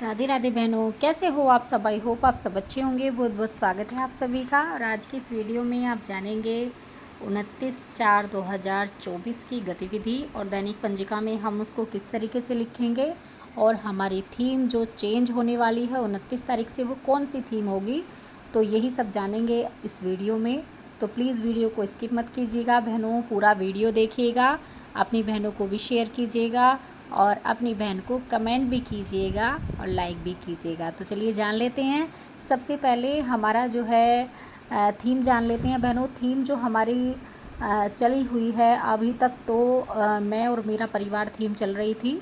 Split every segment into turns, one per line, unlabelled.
राधे राधे बहनों, कैसे हो आप सब। आई होप आप सब अच्छे होंगे। बहुत बहुत स्वागत है आप सभी का। और आज की इस वीडियो में आप जानेंगे 29/4/2024 की गतिविधि और दैनिक पंजिका में हम उसको किस तरीके से लिखेंगे, और हमारी थीम जो चेंज होने वाली है 29 तारीख से, वो कौन सी थीम होगी। तो यही सब जानेंगे इस वीडियो में। तो प्लीज़ वीडियो को स्किप मत कीजिएगा बहनों, पूरा वीडियो देखिएगा, अपनी बहनों को भी शेयर कीजिएगा और अपनी बहन को कमेंट भी कीजिएगा और लाइक भी कीजिएगा। तो चलिए जान लेते हैं। सबसे पहले हमारा जो है थीम जान लेते हैं बहनों। थीम जो हमारी चली हुई है अभी तक, तो मैं और मेरा परिवार थीम चल रही थी,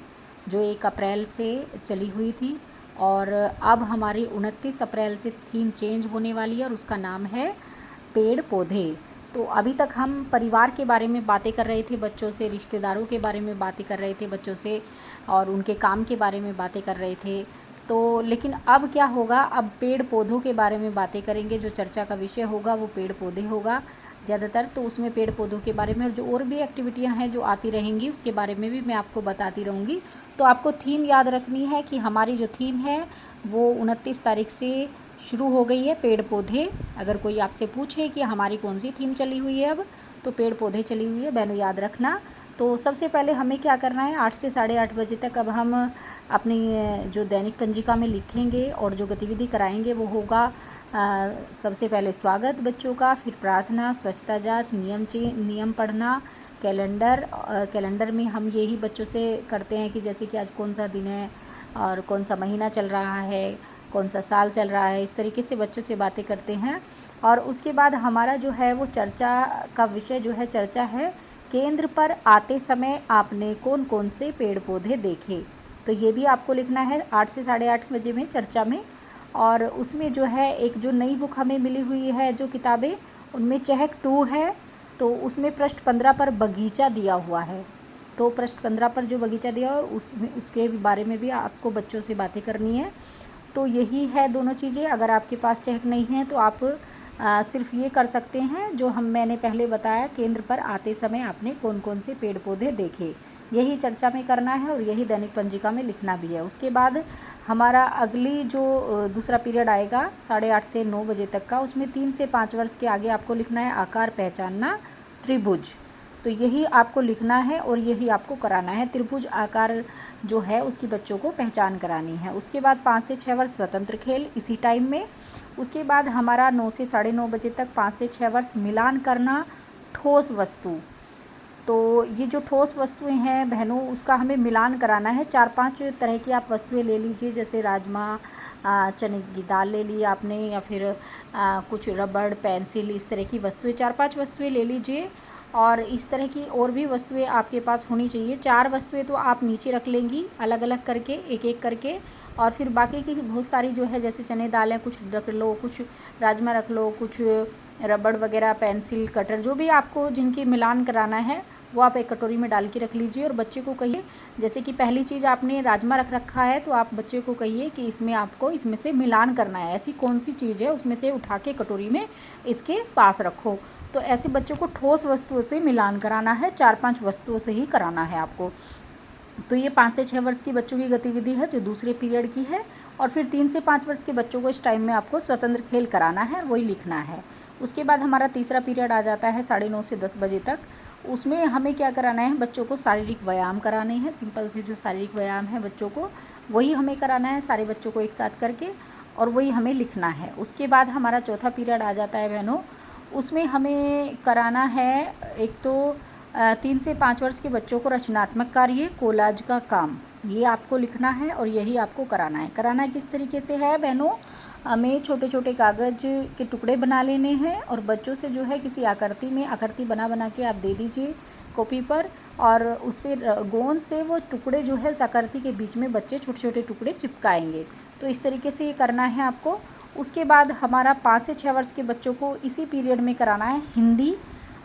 जो 1 अप्रैल से चली हुई थी। और अब हमारी 29 अप्रैल से थीम चेंज होने वाली है और उसका नाम है पेड़ पौधे। तो अभी तक हम परिवार के बारे में बातें कर रहे थे बच्चों से, रिश्तेदारों के बारे में बातें कर रहे थे बच्चों से, और उनके काम के बारे में बातें कर रहे थे। तो लेकिन अब क्या होगा, अब पेड़ पौधों के बारे में बातें करेंगे। जो चर्चा का विषय होगा वो पेड़ पौधे होगा ज़्यादातर। तो उसमें पेड़ पौधों के बारे में और जो और भी एक्टिविटियां हैं जो आती रहेंगी उसके बारे में भी मैं आपको बताती रहूँगी। तो आपको थीम याद रखनी है कि हमारी जो थीम है वो 29 तारीख से शुरू हो गई है, पेड़ पौधे। अगर कोई आपसे पूछे कि हमारी कौन सी थीम चली हुई है अब, तो पेड़ पौधे चली हुई है बहनों, याद रखना। तो सबसे पहले हमें क्या करना है, 8 से 8:30 बजे तक अब हम अपनी जो दैनिक पंजिका में लिखेंगे और जो गतिविधि कराएंगे वो होगा सबसे पहले स्वागत बच्चों का, फिर प्रार्थना, स्वच्छता जाँच, नियम पढ़ना, कैलेंडर में हम यही बच्चों से करते हैं कि जैसे कि आज कौन सा दिन है और कौन सा महीना चल रहा है, कौन सा साल चल रहा है, इस तरीके से बच्चों से बातें करते हैं। और उसके बाद हमारा जो है वो चर्चा का विषय जो है, चर्चा है केंद्र पर आते समय आपने कौन कौन से पेड़ पौधे देखे। तो ये भी आपको लिखना है 8 से 8:30 बजे में चर्चा में। और उसमें जो है एक जो नई बुक हमें मिली हुई है, जो किताबें, उनमें चहक 2 है। तो उसमें पृष्ठ 15 पर बगीचा दिया हुआ है। तो पृष्ठ 15 पर जो बगीचा दिया हुआ है उसमें, उसके बारे में भी आपको बच्चों से बातें करनी है। तो यही है दोनों चीज़ें। अगर आपके पास चेक नहीं है तो आप सिर्फ ये कर सकते हैं जो मैंने पहले बताया, केंद्र पर आते समय आपने कौन कौन से पेड़ पौधे देखे, यही चर्चा में करना है और यही दैनिक पंजिका में लिखना भी है। उसके बाद हमारा अगली जो दूसरा पीरियड आएगा 8:30 से 9 बजे तक का, उसमें 3 से 5 वर्ष के आगे आपको लिखना है आकार पहचानना, त्रिभुज। तो यही आपको लिखना है और यही आपको कराना है। त्रिभुज आकार जो है उसकी बच्चों को पहचान करानी है। उसके बाद 5 से 6 वर्ष स्वतंत्र खेल इसी टाइम में। उसके बाद हमारा 9 से 9:30 बजे तक 5 से 6 वर्ष मिलान करना, ठोस वस्तु। तो ये जो ठोस वस्तुएं हैं बहनों, उसका हमें मिलान कराना है। 4-5 तरह की आप वस्तुएं ले लीजिए, जैसे राजमा, चने की दाल ले ली आपने, या फिर कुछ रबड़, पेंसिल, इस तरह की वस्तुएं 4-5 वस्तुएं ले लीजिए। और इस तरह की और भी वस्तुएं आपके पास होनी चाहिए। 4 वस्तुएं तो आप नीचे रख लेंगी अलग अलग करके, एक एक करके। और फिर बाकी की बहुत सारी जो है, जैसे चने दाल है, कुछ रख लो, कुछ राजमा रख लो, कुछ रबड़ वगैरह, पेंसिल, कटर, जो भी आपको जिनकी मिलान कराना है वो आप एक कटोरी में डाल के रख लीजिए। और बच्चे को कहिए, जैसे कि पहली चीज़ आपने राजमा रख रखा है, तो आप बच्चे को कहिए कि इसमें आपको इसमें से मिलान करना है, ऐसी कौन सी चीज़ है उसमें से उठा के कटोरी में इसके पास रखो। तो ऐसे बच्चों को ठोस वस्तुओं से मिलान कराना है, 4-5 वस्तुओं से ही कराना है आपको। तो ये 5 से 6 वर्ष की बच्चों की गतिविधि है जो दूसरे पीरियड की है। और फिर 3 से 5 वर्ष के बच्चों को इस टाइम में आपको स्वतंत्र खेल कराना है, वही लिखना है। उसके बाद हमारा तीसरा पीरियड आ जाता है 9:30 से 10 बजे तक। उसमें हमें क्या कराना है, बच्चों को शारीरिक व्यायाम कराने हैं। सिंपल से जो शारीरिक व्यायाम है बच्चों को, वही हमें कराना है सारे बच्चों को एक साथ करके, और वही हमें लिखना है। उसके बाद हमारा चौथा पीरियड आ जाता है बहनों। उसमें हमें कराना है एक तो 3 से 5 वर्ष के बच्चों को रचनात्मक कार्य, कोलाज का काम, ये आपको लिखना है और यही आपको कराना है। कराना किस तरीके से है बहनों, हमें छोटे छोटे कागज़ के टुकड़े बना लेने हैं और बच्चों से जो है किसी आकृति में आकृति बना बना के आप दे दीजिए कॉपी पर, और उस पर गोंद से वो टुकड़े जो है उस आकृति के बीच में बच्चे छोटे छोटे टुकड़े चिपकाएंगे। तो इस तरीके से ये करना है आपको। उसके बाद हमारा 5 से 6 वर्ष के बच्चों को इसी पीरियड में कराना है हिंदी,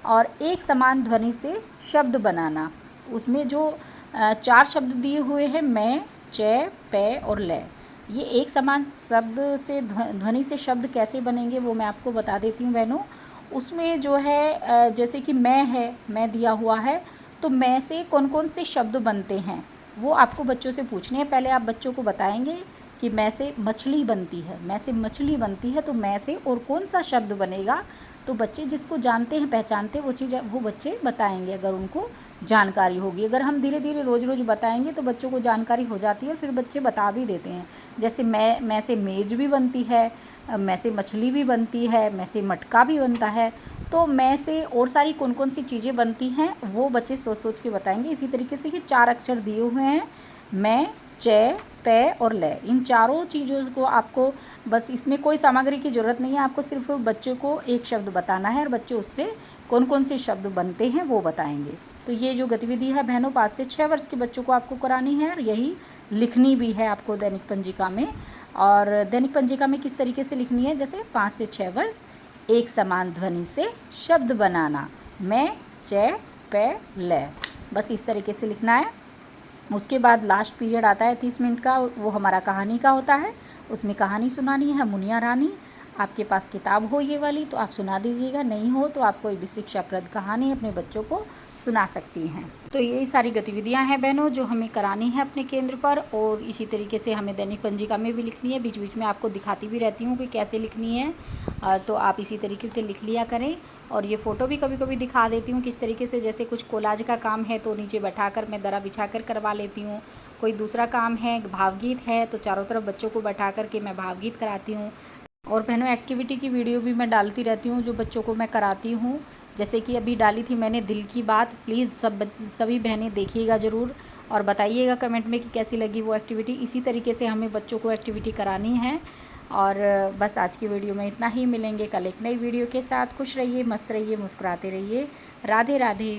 और एक समान ध्वनि से शब्द बनाना। उसमें जो 4 शब्द दिए हुए हैं, मैं, चै, पै और लै, ये एक समान शब्द से ध्वनि से शब्द कैसे बनेंगे वो मैं आपको बता देती हूँ बहनों। उसमें जो है जैसे कि मैं है, मैं दिया हुआ है, तो मैं से कौन कौन से शब्द बनते हैं वो आपको बच्चों से पूछने हैं। पहले आप बच्चों को बताएंगे कि मैं से मछली बनती है, मैं से मछली बनती है, तो मैं से और कौन सा शब्द बनेगा, तो बच्चे जिसको जानते हैं पहचानते हैं वो चीज़ वो बच्चे बताएंगे अगर उनको जानकारी होगी। अगर हम धीरे धीरे रोज़ रोज़ बताएंगे तो बच्चों को जानकारी हो जाती है और फिर बच्चे बता भी देते हैं। जैसे मैं से मेज़ भी बनती है, मैं से मछली भी बनती है, मैं से मटका भी बनता है। तो मैं से और सारी कौन कौन सी चीज़ें बनती हैं वो बच्चे सोच सोच के बताएंगे। इसी तरीके से ये 4 अक्षर दिए हुए हैं, मैं, च, पे और ले। इन चारों चीज़ों को आपको बस, इसमें कोई सामग्री की ज़रूरत नहीं है, आपको सिर्फ बच्चों को एक शब्द बताना है और बच्चे उससे कौन कौन से शब्द बनते हैं वो बताएंगे। तो ये जो गतिविधि है बहनों 5 से 6 वर्ष के बच्चों को आपको करानी है और यही लिखनी भी है आपको दैनिक पंजिका में। और दैनिक पंजिका में किस तरीके से लिखनी है, जैसे 5 से 6 वर्ष, एक समान ध्वनि से शब्द बनाना, मैं, च, पे, ले, बस इस तरीके से लिखना है। उसके बाद लास्ट पीरियड आता है 30 मिनट का, वो हमारा कहानी का होता है। उसमें कहानी सुनानी है मुनिया रानी। आपके पास किताब हो ये वाली तो आप सुना दीजिएगा, नहीं हो तो आप कोई भी शिक्षाप्रद कहानी अपने बच्चों को सुना सकती हैं। तो यही सारी गतिविधियां हैं बहनों जो हमें करानी है अपने केंद्र पर, और इसी तरीके से हमें दैनिक पंजिका में भी लिखनी है। बीच बीच में आपको दिखाती भी रहती हूँ कि कैसे लिखनी है, तो आप इसी तरीके से लिख लिया करें। और ये फ़ोटो भी कभी कभी दिखा देती हूँ किस तरीके से, जैसे कुछ कोलाज का काम है तो नीचे बैठाकर मैं दरा बिछा कर करवा लेती हूँ। कोई दूसरा काम है, भावगीत है, तो चारों तरफ बच्चों को बैठा कर के मैं भावगीत कराती हूँ। और बहनों एक्टिविटी की वीडियो भी मैं डालती रहती हूँ जो बच्चों को मैं कराती हूँ। जैसे कि अभी डाली थी मैंने दिल की बात, प्लीज़ सभी बहनें देखिएगा ज़रूर और बताइएगा कमेंट में कि कैसी लगी वो एक्टिविटी। इसी तरीके से हमें बच्चों को एक्टिविटी करानी है। और बस आज की वीडियो में इतना ही, मिलेंगे कल एक नई वीडियो के साथ। खुश रहिए, मस्त रहिए, मुस्कुराते रहिए। राधे राधे।